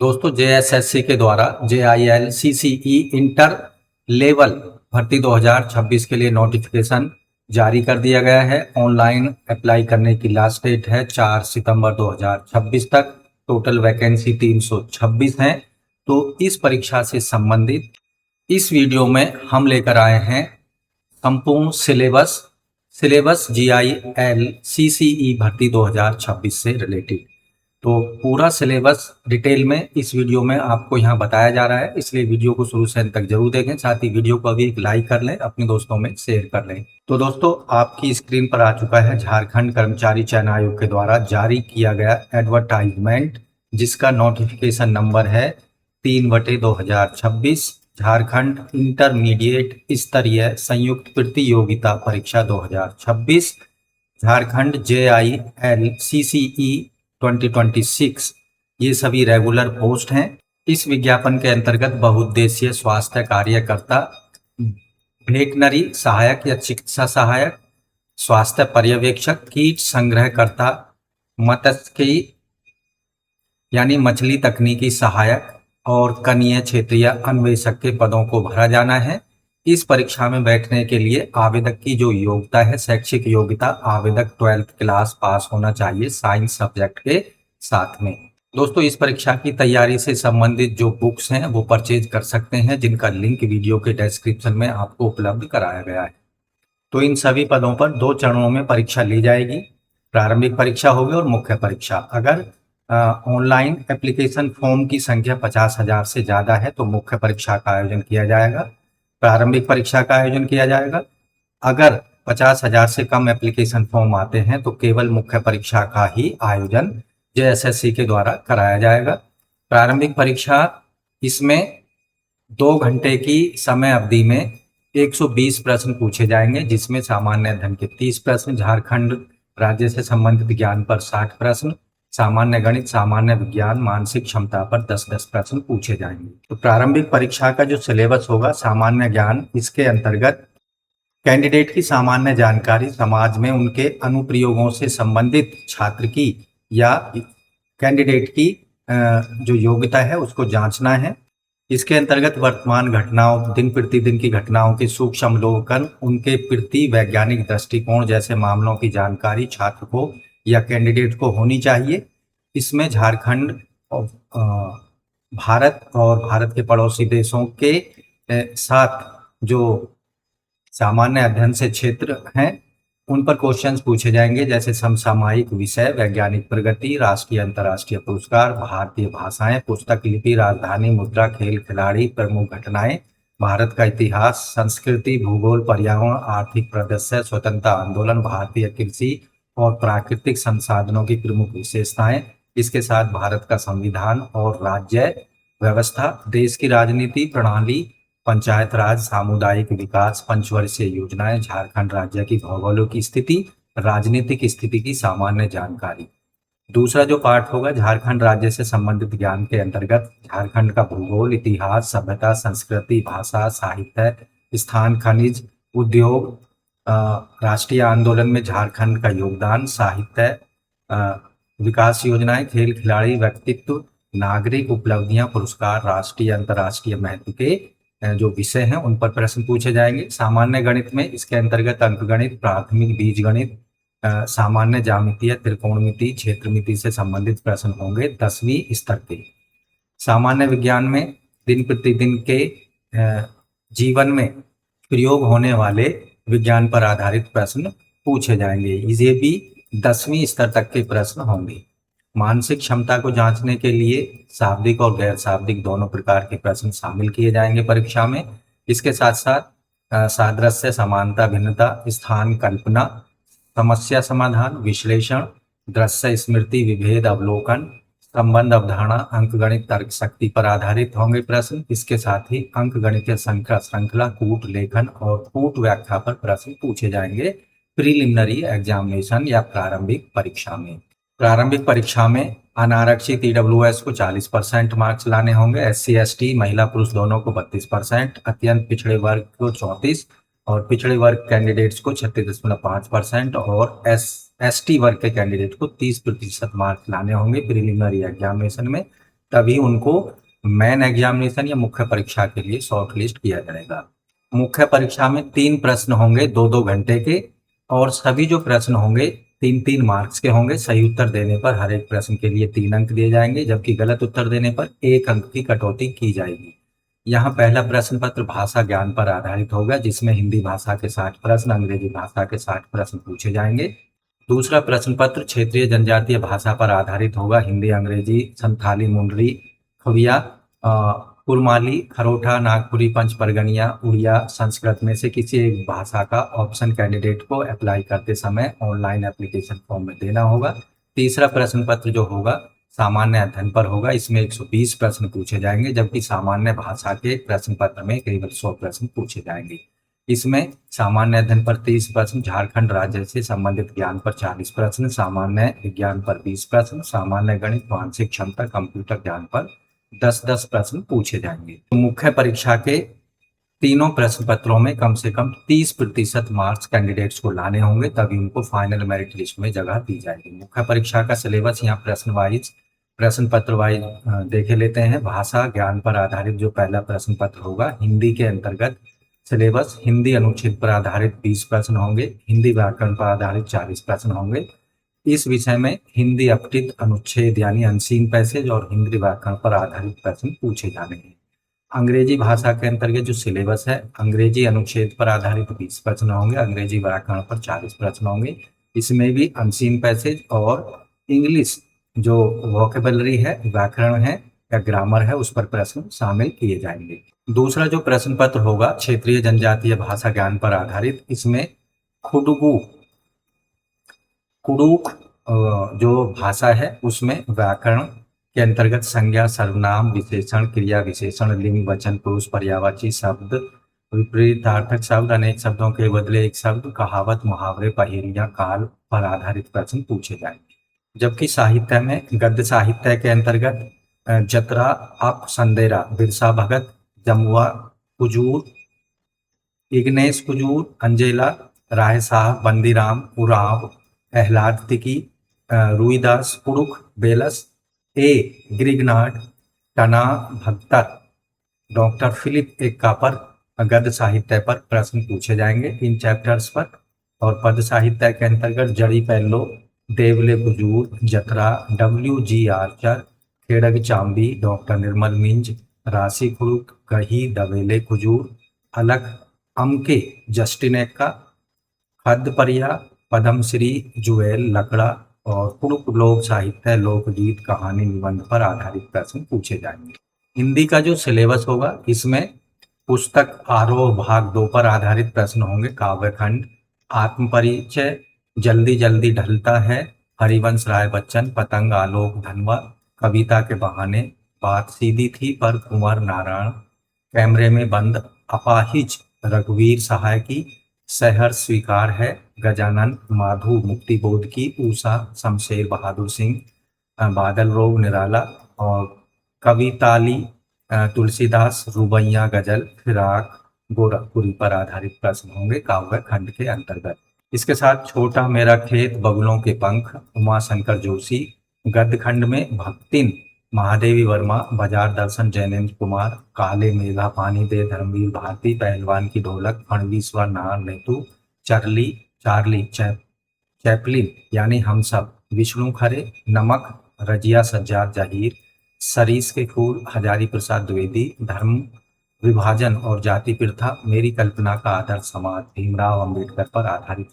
दोस्तों जेएसएससी के द्वारा JIL CCE इंटर लेवल भर्ती 2026 के लिए नोटिफिकेशन जारी कर दिया गया है। ऑनलाइन अप्लाई करने की लास्ट डेट है 4 सितंबर 2026 तक। टोटल वैकेंसी 326 हैं। तो इस परीक्षा से संबंधित इस वीडियो में हम लेकर आए हैं संपूर्ण सिलेबस JIL CCE भर्ती 2026 से रिलेटेड। तो पूरा सिलेबस डिटेल में इस वीडियो में आपको यहाँ बताया जा रहा है, इसलिए वीडियो को शुरू से अंत तक जरूर देखें। साथ ही वीडियो को अभी एक लाइक कर लें, अपने दोस्तों में शेयर कर लें। तो दोस्तों आपकी स्क्रीन पर आ चुका है झारखंड कर्मचारी चयन आयोग के द्वारा जारी किया गया एडवर्टाइजमेंट, जिसका नोटिफिकेशन नंबर है 3/2026 झारखंड इंटरमीडिएट स्तरीय संयुक्त प्रतियोगिता परीक्षा 2026 झारखंड JIL CCE 2026। ये सभी रेगुलर पोस्ट हैं। इस विज्ञापन के अंतर्गत बहुउद्देशीय स्वास्थ्य कार्यकर्ता, वेटनरी सहायक या चिकित्सा सहायक, स्वास्थ्य पर्यवेक्षक, कीट संग्रहकर्ता, मत्स्यिकी यानी मछली तकनीकी सहायक और कनीय क्षेत्रीय अन्वेषक के पदों को भरा जाना है। इस परीक्षा में बैठने के लिए आवेदक की जो योग्यता है, शैक्षिक योग्यता, आवेदक 12th क्लास पास होना चाहिए साइंस सब्जेक्ट के साथ में। दोस्तों इस परीक्षा की तैयारी से संबंधित जो बुक्स हैं वो परचेज कर सकते हैं, जिनका लिंक वीडियो के डिस्क्रिप्शन में आपको उपलब्ध कराया गया है। तो इन सभी पदों पर 2 चरणों में परीक्षा ली जाएगी। प्रारंभिक परीक्षा होगी और मुख्य परीक्षा। अगर ऑनलाइन एप्लीकेशन फॉर्म की संख्या 50,000 से ज़्यादा है तो मुख्य परीक्षा का आयोजन किया जाएगा, प्रारंभिक परीक्षा का आयोजन किया जाएगा। अगर 50,000 से कम एप्लीकेशन फॉर्म आते हैं तो केवल मुख्य परीक्षा का ही आयोजन JSSC के द्वारा कराया जाएगा। प्रारंभिक परीक्षा, इसमें 2 घंटे की समय अवधि में 120 प्रश्न पूछे जाएंगे, जिसमें सामान्य अध्ययन के 30 प्रश्न, झारखंड राज्य से संबंधित ज्ञान पर 60 प्रश्न, सामान्य गणित, सामान्य विज्ञान, मानसिक क्षमता पर 10-10 प्रश्न पूछे जाएंगे। तो प्रारंभिक परीक्षा का जो सिलेबस होगा, सामान्य ज्ञान, इसके अंतर्गत कैंडिडेट की सामान्य जानकारी, समाज में उनके अनुप्रयोगों से संबंधित छात्र की या कैंडिडेट की जो योग्यता है उसको जांचना है। इसके अंतर्गत वर्तमान घटनाओं, दिन प्रतिदिन की घटनाओं के सूक्ष्म अवलोकन, उनके प्रति वैज्ञानिक दृष्टिकोण जैसे मामलों की जानकारी छात्र को या कैंडिडेट को होनी चाहिए। इसमें झारखंड, भारत और भारत के पड़ोसी देशों के साथ जो सामान्य अध्ययन से क्षेत्र हैं उन पर क्वेश्चंस पूछे जाएंगे, जैसे समसामयिक विषय, वैज्ञानिक प्रगति, राष्ट्रीय अंतर्राष्ट्रीय पुरस्कार, भारतीय भाषाएं, पुस्तक लिपि, राजधानी मुद्रा, खेल खिलाड़ी, प्रमुख घटनाएं, भारत का इतिहास, संस्कृति, भूगोल, पर्यावरण, आर्थिक परिदृश्य, स्वतंत्रता आंदोलन, भारतीय कृषि और प्राकृतिक संसाधनों की प्रमुख विशेषताएं। इसके साथ भारत का संविधान और राज्य व्यवस्था, देश की राजनीति प्रणाली, पंचायत राज, सामुदायिक विकास, पंचवर्षीय योजनाएं, झारखंड राज्य की भौगोलिक स्थिति, राजनीतिक स्थिति की सामान्य जानकारी। दूसरा जो पार्ट होगा, झारखंड राज्य से संबंधित ज्ञान के अंतर्गत झारखंड का भूगोल, इतिहास, सभ्यता, संस्कृति, भाषा, साहित्य, स्थान, खनिज, उद्योग, राष्ट्रीय आंदोलन में झारखंड का योगदान, साहित्य, विकास योजनाएं, खेल खिलाड़ी, व्यक्तित्व, नागरिक उपलब्धियां, पुरस्कार, राष्ट्रीय अंतर्राष्ट्रीय महत्व के जो विषय हैं उन पर प्रश्न पूछे जाएंगे। सामान्य गणित में इसके अंतर्गत अंकगणित, प्राथमिक बीजगणित, सामान्य ज्यामितीय, त्रिकोणमिति, क्षेत्रमिति से संबंधित प्रश्न होंगे 10वीं स्तर के। सामान्य विज्ञान में दिन प्रतिदिन के जीवन में प्रयोग होने वाले विज्ञान पर आधारित प्रश्न पूछे जाएंगे, ये भी 10वीं स्तर तक के प्रश्न होंगे। मानसिक क्षमता को जांचने के लिए शाब्दिक और गैर शाब्दिक दोनों प्रकार के प्रश्न शामिल किए जाएंगे परीक्षा में। इसके साथ साथ सादृश्य, समानता, भिन्नता, स्थान कल्पना, समस्या समाधान, विश्लेषण, दृश्य स्मृति, विभेद अवलोकन, संबंध अवधारणा, अंकगणित, तर्क शक्ति पर आधारित होंगे प्रश्न। इसके साथ ही अंकगणितीय श्रृंखला, कूट लेखन और कूट व्याख्या पर प्रश्न पूछे जाएंगे प्रीलिमिनरी एग्जामिनेशन या प्रारंभिक परीक्षा में। प्रारंभिक परीक्षा में अनारक्षित EWS को 40% मार्क्स लाने होंगे, SC ST महिला पुरुष दोनों को 32%, अत्यंत पिछड़े वर्ग को 34 और पिछड़े वर्ग कैंडिडेट्स को 36.5% और ST वर्ग के कैंडिडेट को 30% मार्क्स लाने होंगे प्रीलिमिनरी एग्जामिनेशन में। तभी उनको मेन एग्जामिनेशन या मुख्य परीक्षा के लिए शॉर्ट लिस्ट किया जाएगा। मुख्य परीक्षा में 3 प्रश्न होंगे 2-2 घंटे के, और सभी जो प्रश्न होंगे 3-3 मार्क्स के होंगे। सही उत्तर देने पर हर एक प्रश्न के लिए 3 अंक दिए जाएंगे, जबकि गलत उत्तर देने पर 1 अंक की कटौती की जाएगी। यहाँ पहला प्रश्न पत्र भाषा ज्ञान पर आधारित होगा, जिसमें हिंदी भाषा के 60 प्रश्न, अंग्रेजी भाषा के 60 प्रश्न पूछे जाएंगे। दूसरा प्रश्न पत्र क्षेत्रीय जनजातीय भाषा पर आधारित होगा, हिंदी, अंग्रेजी, संथाली, मुंडरी, खड़िया, कुरमाली, खरोठा, नागपुरी, पंच परगनिया, उड़िया, संस्कृत में से किसी एक भाषा का ऑप्शन कैंडिडेट को अप्लाई करते समय ऑनलाइन एप्लीकेशन फॉर्म में देना होगा। तीसरा प्रश्न पत्र जो होगा सामान्य अध्ययन पर होगा, इसमें 120 प्रश्न पूछे जाएंगे, जबकि सामान्य भाषा के प्रश्न पत्र में केवल 100 प्रश्न पूछे जाएंगे। इसमें सामान्य अध्ययन पर 30 प्रश्न, झारखंड राज्य से संबंधित ज्ञान पर 40 प्रश्न, सामान्य विज्ञान पर 20 प्रश्न, सामान्य गणित, मानसिक क्षमता, कंप्यूटर ज्ञान पर 10-10 प्रश्न पूछे जाएंगे। तो मुख्य परीक्षा के तीनों प्रश्न पत्रों में कम से कम 30% मार्क्स कैंडिडेट्स को लाने होंगे, तभी उनको फाइनल मेरिट लिस्ट में जगह दी जाएगी। मुख्य परीक्षा का सिलेबस यहाँ प्रश्न पत्र वाइज देखे लेते हैं। भाषा ज्ञान पर आधारित जो पहला प्रश्न पत्र होगा, हिंदी के अंतर्गत सिलेबस हिंदी अनुच्छेद पर आधारित 20 प्रश्न होंगे, हिंदी व्याकरण पर आधारित 40 प्रश्न होंगे। इस विषय में हिंदी अपठित अनुच्छेद यानी अनसीन पैसेज और हिंदी व्याकरण पर आधारित प्रश्न पूछे जाने हैं। अंग्रेजी भाषा के अंतर्गत जो सिलेबस है, अंग्रेजी अनुच्छेद पर आधारित 20 प्रश्न होंगे, अंग्रेजी व्याकरण पर 40 प्रश्न होंगे। इसमें भी अनसीन पैसेज और इंग्लिश जो वोकेबलरी है, व्याकरण है या ग्रामर है, उस पर प्रश्न शामिल किए जाएंगे। दूसरा जो प्रश्न पत्र होगा क्षेत्रीय जनजातीय भाषा ज्ञान पर आधारित, इसमें कुडुख जो भाषा है उसमें व्याकरण के अंतर्गत संज्ञा, सर्वनाम, विशेषण, क्रिया विशेषण, लिंग, वचन, पुरुष, पर्यायवाची शब्द, विपरीतार्थक शब्द, अनेक शब्दों के बदले एक शब्द, कहावत, मुहावरे, पहेलियां, काल पर आधारित प्रश्न पूछे जाएंगे। जबकि साहित्य में गद्य साहित्य के अंतर्गत जतरा, अप संदेरा, बिरसा भगत, जमुआ कुजूर, इग्नेश कुजूर, अंजेला, राय साहब, बंदीराम, उरांव, एहलाद तिकी, रुईदास, कुड़ुख, बेलस, ए ग्रिगनाड, टना भक्तर, डॉक्टर फिलिप एक्का पर गद्य साहित्य पर प्रश्न पूछे जाएंगे इन चैप्टर्स पर। और पद साहित्य के अंतर्गत जड़ी पैलो, देवले कुजूर, जतरा, WG आर्चर, खेड़ग चांबी, डॉक्टर निर्मल मिंज, राशि कुड़ुक, कही, दवेले कुजूर, अलग अमके, जस्टिन एक्का, खद परिया, पद्मश्री, जुएल, लकड़ा और कुड़ुक लोक साहित्य, लोकगीत, कहानी, निबंध पर आधारित प्रश्न पूछे जाएंगे। हिंदी का जो सिलेबस होगा इसमें पुस्तक आरोह भाग 2 पर आधारित प्रश्न होंगे, काव्यखंड, आत्म परिचय, जल्दी जल्दी ढलता है, हरिवंश राय बच्चन, पतंग, आलोक धनवा, कविता के बहाने, बात सीधी थी पर कुंवर नारायण, कैमरे में बंद, अपाहिज, रघुवीर सहाय की, शहर स्वीकार है, गजानन, माधु मुक्तिबोध की, ऊषा, शमशेर बहादुर सिंह, बादल रोग निराला और कविताली, तुलसीदास, रुबैया गजल, फिराक, गोरखपुरी पर आधारित प्रश्न होंगे काव्य खंड के अंतर्गत। इसके साथ छोटा मेरा खेत, बगुलों के पंख, उमा शंकर जोशी, गद्य खंड में भक्तिन, महादेवी वर्मा, बाजार दर्शन, जैनेन्द्र कुमार, काले मेघा पानी दे, धर्मवीर भारती, पहलवान की ढोलक, फणवीश्वर नार नेतू, चार्ली चैपलिन यानी हम सब, विष्णु खरे, नमक, रजिया सज्जाद जहीर, सरीस के फूल, हजारी प्रसाद द्विवेदी, धर्म विभाजन और जाति प्रथा, मेरी कल्पना का आदर्श समाज, भीमराव अंबेडकर पर आधारित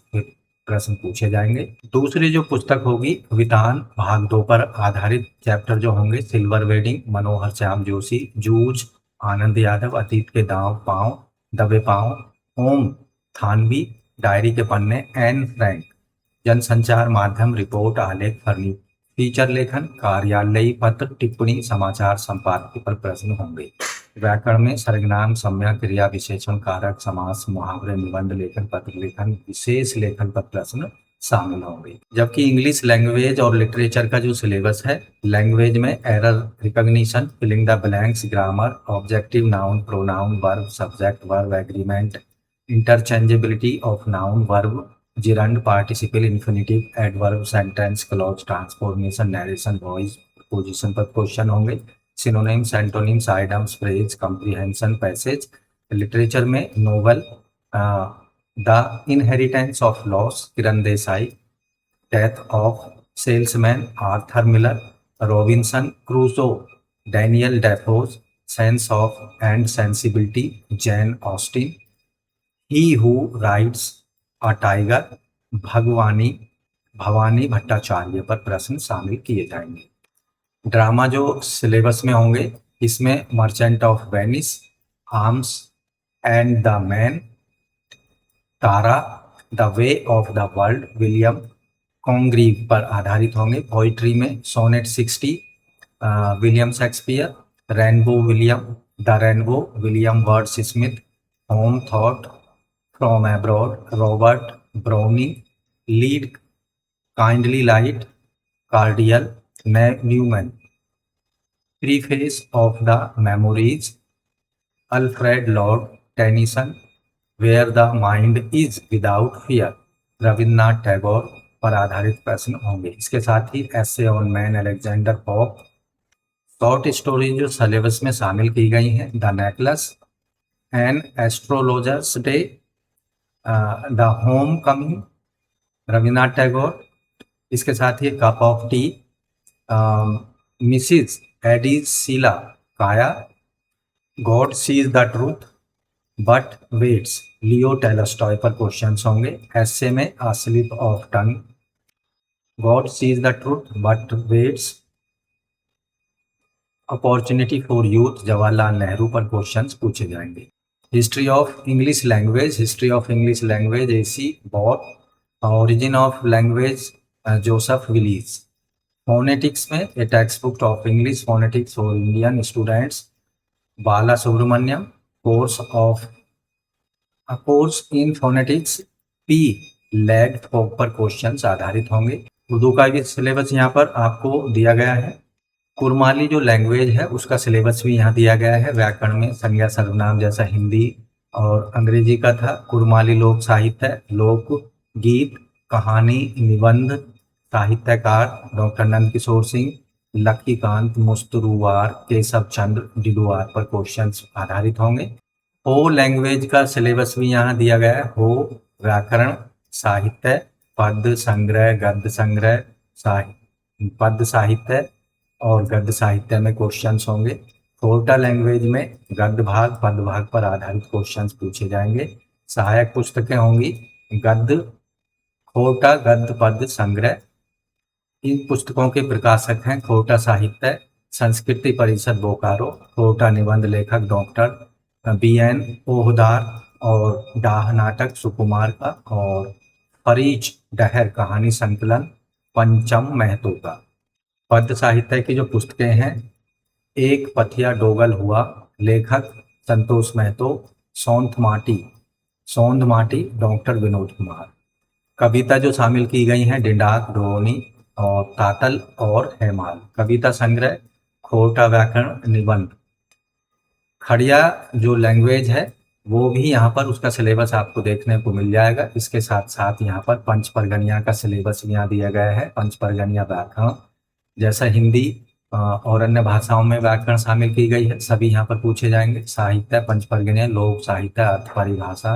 प्रश्न पूछे जाएंगे। दूसरी जो पुस्तक होगी विधान भाग 2 पर आधारित चैप्टर जो होंगे, सिल्वर वेडिंग, मनोहर श्याम जोशी, जूझ, आनंद यादव, अतीत के दांव पांव दबे पांव, ओम थानवी, डायरी के पन्ने, एन फ्रैंक, जनसंचार माध्यम, रिपोर्ट, आलेख, फीचर लेखन, कार्यालयी पत्र, टिप्पणी, समाचार संपादकीय पर प्रश्न होंगे। व्याकरण में सर्वनाम, संज्ञा, क्रिया विशेषण, कारक, समास, मुहावरे, निबंध लेखन, पत्र लेखन, विशेष लेखन पर प्रश्न शामिल होंगे। जबकि इंग्लिश लैंग्वेज और लिटरेचर का जो सिलेबस है, लैंग्वेज में error recognition, filling the blanks, grammar, objective noun, pronoun, verb, subject, verb, agreement, interchangeability of noun, verb, gerund, participle, infinitive, adverb, sentence, clause, transformation, narration, voice, position पर question होंगे। Synonyms, antonyms, idioms, phrase, comprehension, passage. Literature में novel the inheritance of loss Kiran Desai, death of salesman Arthur Miller, Robinson Crusoe Daniel Defoe's, sense of and sensibility Jane Austen, he who rides a tiger Bhavani Bhattacharya पर प्रश्न शामिल किए जाएंगे। Drama जो syllabus में होंगे इसमें merchant of Venice, arms and the man, Tara, the way of the world William Congreve पर आधारित होंगे। पोइट्री में sonnet 60 William Shakespeare, rainbow William, the rainbow William Wordsworth, home thought from abroad Robert Browning, lead kindly light Cardinal Newman, preface of the memories Alfred Lord Tennyson, where the mind is without fear Rabindranath Tagore पर आधारित प्रश्न होंगे। इसके साथ ही essay on man Alexander Pope. Short story जो syllabus में शामिल की गई हैं, the necklace, an astrologer's day, the home coming Rabindranath Tagore. इसके साथ ही cup of tea, Mrs Addie Sheila Kaya, God sees the truth but waits Leo Tolstoy पर क्वेश्चंस होंगे। ऐसे में a slip of tongue, God sees the truth but waits, opportunity for youth Jawaharlal Nehru पर questions पूछे जाएंगे। History of English language AC bot, origin of language Joseph Willis. Phonetics में a text book of English phonetics for Indian students Bala Subramaniam, course in phonetics P Ladefoged पर questions आधारित होंगे। उर्दू का भी syllabus यहाँ पर आपको दिया गया है। कुरमाली जो लैंग्वेज है उसका सिलेबस भी यहाँ दिया गया है। व्याकरण में संज्ञा सर्वनाम जैसा हिंदी और अंग्रेजी का था। कुरमाली लोक साहित्य, लोक गीत, कहानी, निबंध, साहित्यकार डॉक्टर नंद किशोर सिंह, लक्कीकांत मुस्तरुवार, केशव चंद्र डिडुआर पर क्वेश्चंस आधारित होंगे। हो लैंग्वेज का सिलेबस भी यहाँ दिया गया है। हो व्याकरण, साहित्य, पद संग्रह, गद्य संग्रह, पद साहित्य और गद्य साहित्य में क्वेश्चंस होंगे। खोरटा लैंग्वेज में गद्य भाग, पद भाग पर आधारित क्वेश्चंस पूछे जाएंगे। सहायक पुस्तकें होंगी गद्य, खोरटा, गद्य, पद, संग्रह। इन पुस्तकों के प्रकाशक हैं खोरटा साहित्य, संस्कृति परिषद बोकारो, खोरटा निबंध लेखक डॉक्टर BN ओहदार और डाह नाटक सुकुमार का, और फरीज डहर कहानी संकलन पंचम महतो का। पद्य साहित्य की जो पुस्तकें हैं, एक पथिया डोगल हुआ, लेखक संतोष महतो, सौंध माटी डॉक्टर विनोद कुमार। कविता जो शामिल की गई हैं डिंडाक, डोनी और तातल और हेमाल। कविता संग्रह खोरटा व्याकरण निबंध। खड़िया जो लैंग्वेज है वो भी यहाँ पर उसका सिलेबस आपको देखने को मिल जाएगा। इसके साथ साथ यहाँ पर पंच परगनिया का सिलेबस यहाँ दिया गया है। पंच परगनिया व्याकरण जैसा हिंदी और अन्य भाषाओं में व्याकरण शामिल की गई है, सभी यहाँ पर पूछे जाएंगे। साहित्य पंच परगनिया, लोक साहित्य, अर्थ परिभाषा,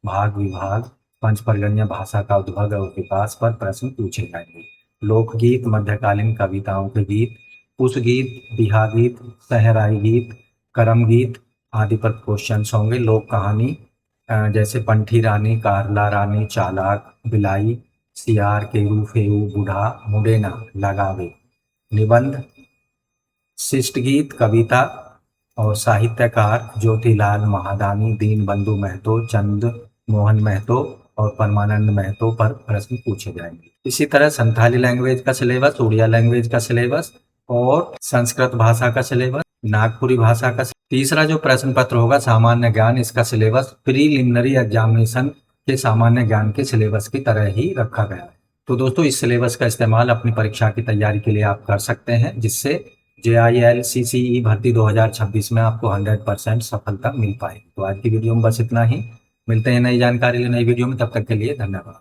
भाग विभाग, पंच परगनिया भाषा का उद्भव और विकास पर प्रश्न पूछे जाएंगे। लोकगीत, मध्यकालीन कविताओं के गीत, उस गीत, बिहा गीत, सहराई गीत, करम गीत आदि पर क्वेश्चंस होंगे। लोक कहानी जैसे पंठी रानी, कारला रानी, चालाक, बिलाई, सियार, केरू, फेऊ, बूढ़ा, मुडेना, लगावे। निबंध शिष्ट गीत, कविता और साहित्यकार ज्योतिलाल महादानी, दीन बंधु महतो, चंद मोहन महतो और परमानंद महतो पर प्रश्न पूछे जाएंगे। इसी तरह संथाली लैंग्वेज का सिलेबस, उड़िया लैंग्वेज का सिलेबस और संस्कृत भाषा का सिलेबस, नागपुरी भाषा का। तीसरा जो प्रश्न पत्र होगा सामान्य ज्ञान, इसका सिलेबस प्रीलिमिनरी एग्जामिनेशन के सामान्य ज्ञान के सिलेबस की तरह ही रखा गया है। तो दोस्तों इस सिलेबस का इस्तेमाल अपनी परीक्षा की तैयारी के लिए आप कर सकते हैं, जिससे JIL CCE भर्ती 2026 में आपको 100% सफलता मिल पाएगी। तो आज की वीडियो में बस इतना ही। मिलते हैं नई जानकारी ले नई वीडियो में, तब तक के लिए धन्यवाद।